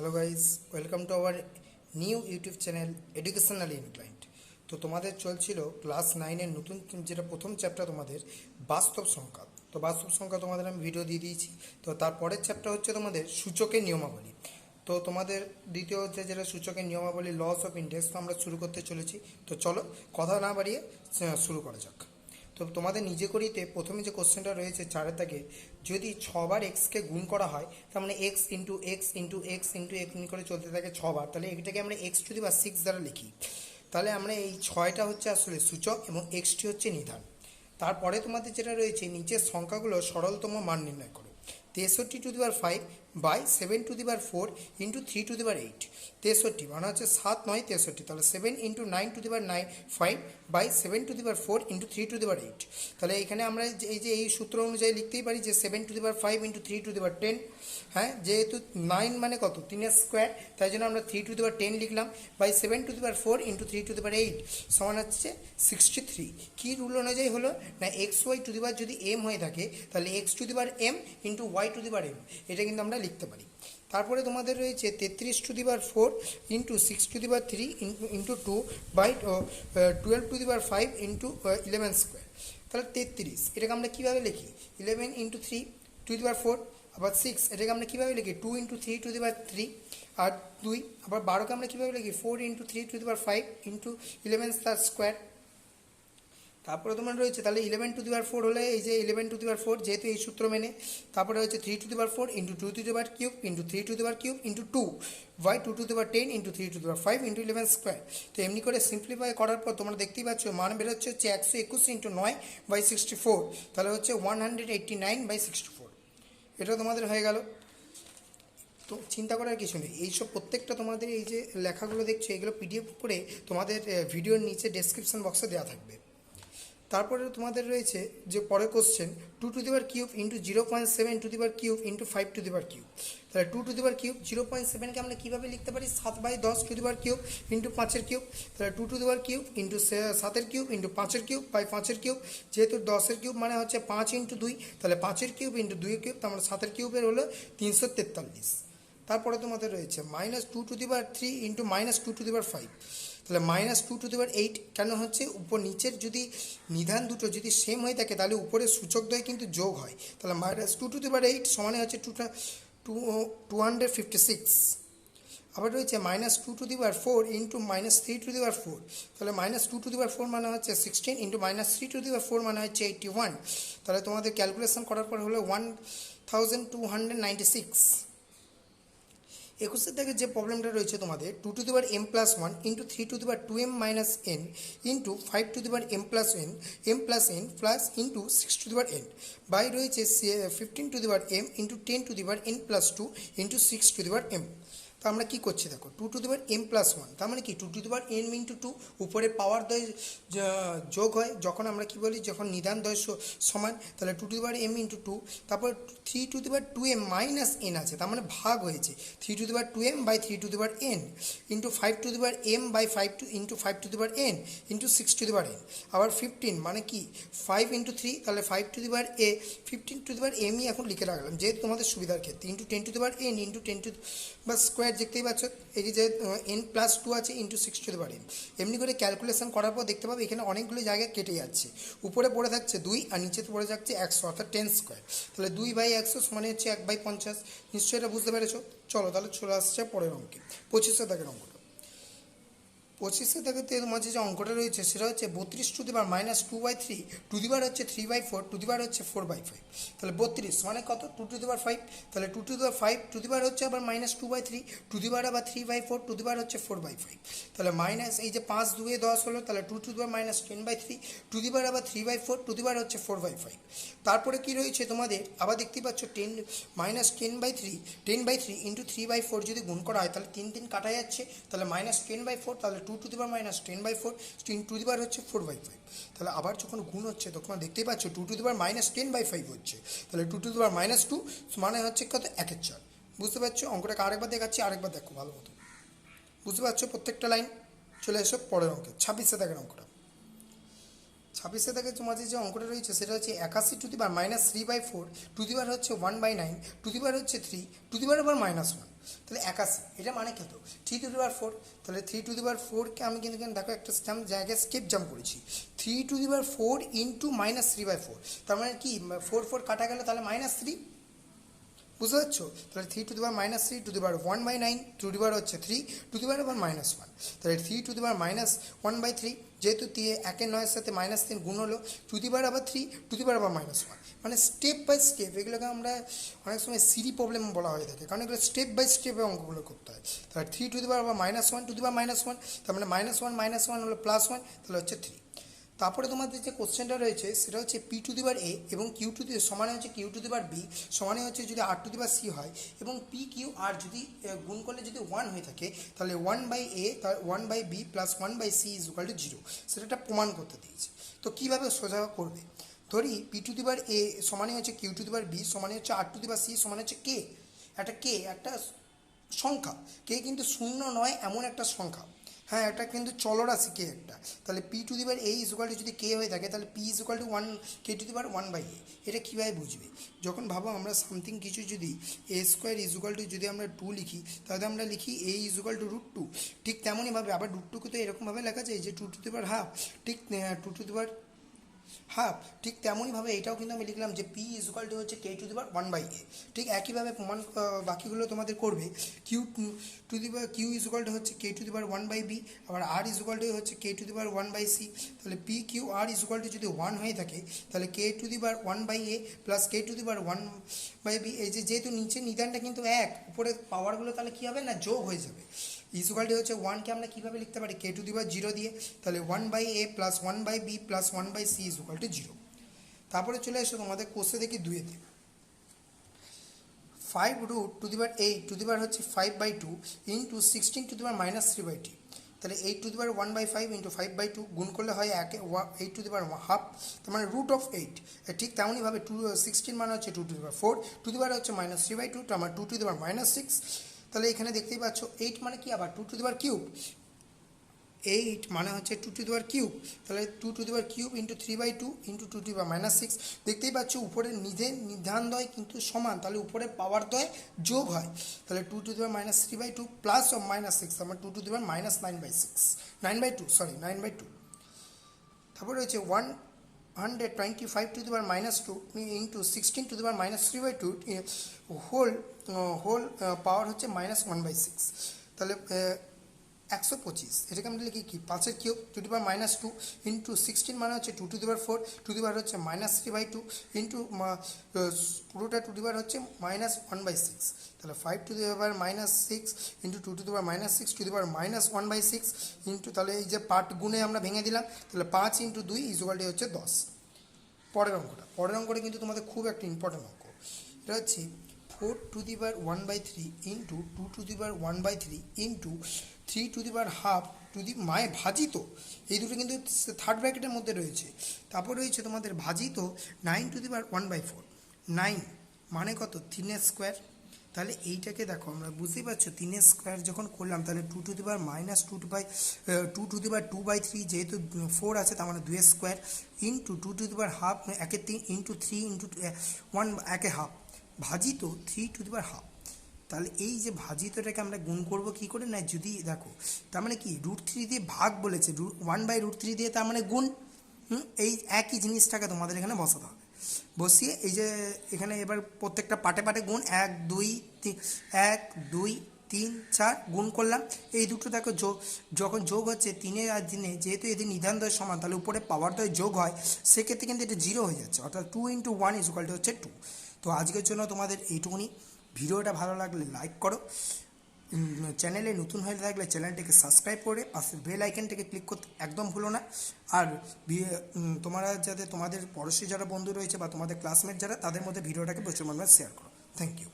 Hello guys, welcome to our new YouTube channel educationally inclined. তো তোমাদের চলছিল class 9-এর নতুন যেটা প্রথম চ্যাপ্টার তোমাদের বাস্তব সংখ্যা। তো বাস্তব সংখ্যা তোমাদের আমি ভিডিও দিয়ে দিয়েছি। তো তারপরের চ্যাপ্টার হচ্ছে তোমাদের সূচকের নিয়মাবলী। তো তোমাদের দ্বিতীয় হচ্ছে যেটা সূচকের নিয়মাবলী লস অফ ইন্ডেক্স। তো আমরা শুরু করতে চলেছি। তো চলো কথা না বাড়িয়ে শুরু করা যাক। তো তোমাদের নিজে করিতে প্রথমে যে কোশ্চেনটা রয়েছে 4 দাগে, যদি 6বার এক্সকে গুণ করা হয়, তার মানে x into x into x into x করে চলতে থাকে 6বার, তাহলে এটাকে আমরা এক্স টু দি পাওয়ার 6 দ্বারা লিখি। তাহলে আমরা এই 6টা হচ্ছে আসলে সূচক এবং এক্সটি হচ্ছে নিধান। তারপরে তোমাদের যেটা রয়েছে নিচের সংখ্যাগুলো সরলতম মান নির্ণয় করো। 63 to the power 5 by 7 to the power 4 into 3 to the power 8। 63 মানে হচ্ছে 7 9 63, তাহলে 7 into 9 to the power 5 by 7 to the power 4 into 3 to the power 8। তাহলে এখানে আমরা এই সূত্র অনুযায়ী লিখতেই পারি যে 7 to the power 5 into 3 to the power 10। হ্যাঁ, যেহেতু 9 মানে কত 3 স্কোয়ার, তাই জন্য আমরা 3 টু দি পাওয়ার 10 লিখলাম, by 7 to the power 4 into 3 to the power 8 সমান হচ্ছে 63। কী রুল অনুযায়ী হলো না, X Y to the power যদি এম হয়ে থাকে, তাহলে X to the power M into Y to the power M, এটা কিন্তু আমরা লিখতে পারি। তারপরে তোমাদের রয়েছে 33 to the power 4 into 6 to the power 3 into 2 by 12 to the power 5 into 11 square. তাহলে 33 এটাকে আমরা কীভাবে লিখি, 11 ইন্টু 3 টু দি পাওয়ার 4, আবার 6 এটাকে আমরা কীভাবে লিখি 2 ইন্টু 3 টু দি পাওয়ার 3, আর 2 আবার 12কে আমরা কীভাবে লিখি 4 into 3 to the power 5 into 11 তার স্কোয়ার। তারপরে তোমার রয়েছে তাহলে 11 টু দি পাওয়ার 4 হলে এই যে 11 টু দি পাওয়ার 4 যেহেতু এই সূত্র মেনে, তারপরে হচ্ছে 3 to the power 4 into 2 to the power cube into 3 to the power cube into 2 by 2 to the power 10 into 3 to the power 5 into 11 square. তো এমনি করে সিম্পলিফাই করার পর তোমরা দেখতেই পাচ্ছ মান বেরোচ্ছে হচ্ছে 121 ইন্টু 9 বাই 64, তাহলে হচ্ছে 189 বাই 64। এটা তোমাদের হয়ে গেল। তো চিন্তা করার কিছু নেই, এইসব প্রত্যেকটা তোমাদের এই যে লেখাগুলো দেখছো এগুলো পিডিএফ করে তোমাদের ভিডিওর নিচে ডেসক্রিপশন বক্সে দেওয়া থাকবে। তারপরে তোমাদের রয়েছে যে পরের question 2 to the power cube into 0.7 two the power cube into 5 to the power cube. তাহলে 2 টু দি পাওয়ার কিউব 0.7কে আমরা কীভাবে লিখতে পারি 7/10 to the power cube into 5-এর কিউব। তাহলে 2 to the power cube into 7-এর কিউব ইন্টু 5-এর cube by 5-এর কিউব, যেহেতু 10-এর কিউব মানে হচ্ছে 5 ইন্টু 2, তাহলে 5-এর কিউব ইন্টু 2-এর কিউব, তার মানে 7-এর কিউবের হলো 343। তারপরে তোমাদের রয়েছে -2 to the power 3 into -2 to the power 5। তাহলে -2 টু দি পাওয়ার 8 কেন হচ্ছে, উপর নিচের যদি নিধান দুটো যদি সেম হয়ে থাকে তাহলে উপরের সূচকদ্বয় কিন্তু যোগ হয়। তাহলে -2 টু দি পাওয়ার 8 সমানে হচ্ছে 256। আবার রয়েছে -2 to the power 4 into -3 to the power 4। তাহলে -2 টু দি পাওয়ার 4 মানে হচ্ছে 16 ইন্টু -3 টু দি পাওয়ার 4 মানে হচ্ছে 81। তাহলে তোমাদের ক্যালকুলেশন করার পর হলো 1296। 21 থেকে যে প্রবলেমটা রয়েছে তোমাদের 2 to the power m plus 1 into 3 to the power 2m minus n into 5 to the power m plus n plus into 6 to the power n by রয়েছে 15 to the power m into 10 to the power n plus 2 into 6 to the power m। তো আমরা কী করছি দেখো 2 to the power m plus 1, তার মানে কি 2 to the power n into 2, উপরে পাওয়ার দ্বয় যোগ হয় যখন আমরা কি বলি যখন নিধান দ্বয় সমান, তাহলে 2 to the power m into 2, তারপর 3 to the power 2m minus n আছে, তার মানে ভাগ হয়েছে 3 to the power 2m by 3 to the power n into 5 to the power m by 5 to into 5 to the power n into 6 to the power n। আবার 15 মানে কি 5 into 3, তাহলে 5 to the power 15 to the পাওয়ার mই এখন লিখে রাখলাম যেহেতু তোমাদের সুবিধার ক্ষেত্রে, into 10 to the power n into 10 to বা স্কোয়ার দেখতেই পাচ্ছ এই যে n প্লাস 2 আছে into 6 to the power n। এমনি করে ক্যালকুলেশন করার পর দেখতে পাবে এখানে অনেকগুলো জায়গায় কেটে যাচ্ছে, উপরে পড়ে থাকছে 2 আর নিচে পড়ে থাকছে 100 অর্থাৎ 10 স্কোয়ার। তাহলে 2/100 সমানে হচ্ছে 1/50। নিশ্চয়ই এটা বুঝতে পেরেছো। চলো তাহলে চলে আসছে পরের অঙ্কে 25 দাগের অঙ্কটা। 25 দাগের মাঝে যে অঙ্কটা রয়েছে সেটা হচ্ছে 32 two the power -2/3 two the power হচ্ছে 3/4 টু দি পাওয়ার হচ্ছে 4/5। তাহলে 32 মানে কত 2 টু দি পাওয়ার 5, তাহলে 2 to the power 5 to the power হচ্ছে আবার -2/3 টু দি পাওয়ার আবার 3/4 টু দি পাওয়ার হচ্ছে 4/5। তাহলে মাইনাস এই যে 5 2 10 হলো, তাহলে 2 to the power -10/3 two the পাওয়ার আবার 3/4 টু দি পাওয়ার হচ্ছে 4/5। তারপরে কি রয়েছে তোমাদের আবার দেখতেই পাচ্ছ 10/3 ইন্টু 3/4 যদি গুণ করা হয় তাহলে 3 3 কাটা যাচ্ছে, তাহলে -10/4, তাহলে 2 to the power -10/4 two the power হচ্ছে 4/5। তাহলে আবার যখন গুণ হচ্ছে তখন দেখতেই পাচ্ছ 2 টু দি পাওয়ার -10/5 হচ্ছে, তাহলে 2 টু দি পাওয়ার -2 মানে হচ্ছে কত 1/4। বুঝতে পারছো অঙ্কটাকে আরেকবার দেখাচ্ছি, আরেকবার দেখো ভালো মতো বুঝতে পারছো প্রত্যেকটা লাইন। চলে এসো পরের অঙ্কে 26 দাগের অঙ্কটা। 26 থেকে তোমাদের যে অঙ্কটা রয়েছে সেটা হচ্ছে 81 two the power -3/4 two the power হচ্ছে 1/9 টু দি পাওয়ার হচ্ছে 3 টু দি পাওয়ার আবার -1। তাহলে 81 এটা মানে কত 3 টু দি পাওয়ার 4। তাহলে 3 টু দি পাওয়ার 4কে আমি কিন্তু এখানে দেখো একটা জায়গায় স্টেপ জাম্প করেছি 3 টু দি পাওয়ার 4 ইন্টু -3/4। তার মানে কি 4 4 কাটা গেল তাহলে -3, বুঝতে পারছো? তাহলে 3 to the power -3 to the power 1/9 to the power হচ্ছে 3 টু দি পাওয়ার আবার -1। তাহলে 3 টু দি পাওয়ার -1/3 যেহেতু 1 এর 9 এর সাথে -3 গুণ হলো টু দি পাওয়ার আবার 3 টু দি পাওয়ার আবার -1। মানে স্টেপ বাই স্টেপ এগুলোকে আমরা অনেক সময় সিরি প্রবলেম বলা হয়ে থাকে, কারণ এগুলো স্টেপ বাই স্টেপে অঙ্কগুলো করতে হয়। তাহলে 3 টু দি পাওয়ার আবার -1 টু দি পাওয়ার -1, তার মানে -1 হলো +1, তাহলে হচ্ছে 3। তারপরে তোমাদের যে কোশ্চেনটা রয়েছে সেটা হচ্ছে পি টু দি পাওয়ার এ এবং কিউ টু দি সমানে হচ্ছে q to the power b সমানে হচ্ছে যদি আর টু দি পাওয়ার সি হয় এবং পি কিউ আর যদি গুণ করলে যদি 1 হয়ে থাকে তাহলে 1/a 1/b plus 1/c is equal two 0, সেটা একটা প্রমাণ করতে দিয়েছে। তো কীভাবে সোজা করবে, ধরি P two the power a সমানে হচ্ছে q to the power b সমানে হচ্ছে আর টু দি পাওয়ার সি সমানে হচ্ছে কে একটা সংখ্যা, কে কিন্তু শূন্য নয় এমন একটা সংখ্যা, হ্যাঁ এটা কিন্তু চলরাশি কে একটা। তাহলে P two the power A is equal to যদি কে হয়ে থাকে তাহলে P is equal two 1 K to the power 1/a। এটা কীভাবে বুঝবে, যখন ভাবো আমরা সামথিং কিছু যদি এ স্কোয়ার ইজ ইকুয়াল টু যদি আমরা 2 লিখি তাহলে আমরা লিখি এ ইজ ইকুয়াল টু √2, ঠিক তেমনইভাবে আবার √2কে তো এরকমভাবে লেখা যায় যে 2 টু দি পাওয়ার হাফ, ঠিক 2 টু দি পাওয়ার হাফ, ঠিক তেমনইভাবে এটাও কিন্তু আমি লিখলাম যে পি ইজ ইকুয়াল টু হচ্ছে কে টু দি পাওয়ার 1/a। ঠিক একইভাবে প্রমাণ বাকিগুলো তোমাদের করবে কিউ ইজ ইকুয়াল টু হচ্ছে কে টু দি পাওয়ার 1/b, আবার আর ইজ ইকুয়াল টু হচ্ছে কে টু দি পাওয়ার 1/c। তাহলে P Q R is equal to যদি 1 হয়ে থাকে তাহলে K to the power 1/a plus K to the power 1/b, এই যে যেহেতু নিচে নিদানটা কিন্তু এক, উপরে পাওয়ারগুলো তাহলে কী হবে না যোগ হয়ে যাবে। ইজ ইকুয়াল টু হচ্ছে 1কে আমরা কীভাবে লিখতে পারি কে টু দি পাওয়ার 0 দিয়ে, তাহলে 1/a plus 1/b plus 1/c is equal two 0। তারপরে চলে এসো তোমাদের কোষে দেখি 2-তে 5 to the power 8 two the power হচ্ছে 5/2 ইন্টু 16 টু দি পাওয়ার -3/2। তাহলে 8 টু দি পাওয়ার 1/5 ইন্টু 5/2 গুণ করলে হয় 8 টু দি পাওয়ার হাফ, তার মানে √8। ঠিক তেমনইভাবে 16 মানে হচ্ছে 2 to the power 4 two the power হচ্ছে -3/2, তার মানে 2 টু দি পাওয়ার -6। তাহলে এখানে দেখতেই পাচ্ছ 8 মানে কি আবার 2 টু দি পাওয়ার কিউব, 8 মানে হচ্ছে 2 টু দি পাওয়ার কিউব, তাহলে 2 to the power cube into 3/2 into 2 to the power -6। দেখতেই পাচ্ছ উপরে নিধানদ্বয় কিন্তু সমান, তাহলে উপরে পাওয়ার দ্বয় যোগ হয়, তাহলে 2 টু দি পাওয়ার -3/2 প্লাস -6 আমার 2 টু দি পাওয়ার -9/2। তারপরে রয়েছে 125 to the power -2 into 16 to the power -3/2 whole power হচ্ছে -1/6, তাহলে 125। এটাকে আমরা লিখি কি 5-এর cube to the power -2 into 16 মানে হচ্ছে 2 to the power 4 two the power হচ্ছে -3/2 ইন্টু পুরোটা টু দি পাওয়ার হচ্ছে -1/6, তাহলে 5 to the power -6 into 2 to the power -6 to the power -1/6 into, তাহলে এই যে পার্ট গুণে আমরা ভেঙে দিলাম, তাহলে 5 ইন্টু 2 ইজ ইকুয়াল টু হচ্ছে 10। পরের অঙ্কটা কিন্তু তোমাদের খুব একটা ইম্পর্টেন্ট অঙ্ক, এটা হচ্ছে 4 two the power 1/3 into 2 to the power 1/3 into 3 to the power have to the ভাজিত, এই দুটো কিন্তু থার্ড ব্র্যাকেটের মধ্যে রয়েছে। তারপর রয়েছে তোমাদের ভাজিত 9 টু দি পাওয়ার 1/4, 9 মানে কত 3 স্কোয়ার। তাহলে এইটাকে দেখো আমরা বুঝতেই পারছো 3 স্কোয়ার যখন করলাম তাহলে 2 to the power -2 to the পাওয়ার 2/3 যেহেতু 4 আছে তার মানে 2 square into 2 to the power half 1/3 into 3 into 1 1 half ভাজিত 3 টু দি পাওয়ার হাফ। তাহলে এই যে ভাজিতটাকে আমরা গুণ করব কি করে না, যদি দেখো তার মানে কি √3 দিয়ে ভাগ বলেছে 1/√3 দিয়ে, তার মানে গুণ। এই একই জিনিসটাকে তোমাদের এখানে বসাতে হবে, বসিয়ে এই যে এখানে এবার প্রত্যেকটা পাটে পাটে গুণ 1 2 3 4 গুণ করলাম। এই দুটো দেখো যখন যোগ হচ্ছে 3 আর 3 যেহেতু এদের নিধানদ্বয় সমান তাহলে উপরে পাওয়ার দ্বয় যোগ হয়, সেক্ষেত্রে কিন্তু এটা 0 হয়ে যাচ্ছে, অর্থাৎ 2 ইন্টু 1 ইজ ইকুয়াল টু হচ্ছে 2। তো আজকের জন্য তোমাদের এইটুকুনি। ভিডিওটা ভালো লাগলে লাইক করো, চ্যানেলে নতুন হয়ে থাকলে চ্যানেলটিকে সাবস্ক্রাইব করে পাশের বেল আইকনটিকে ক্লিক করতে একদম ভুলো না। আর তোমরা যাতে তোমাদের পড়োশি যারা বন্ধু রয়েছে বা তোমাদের ক্লাসমেট যারা তাদের মধ্যে ভিডিওটাকে প্রচুর পরিমাণে শেয়ার করো। Thank you.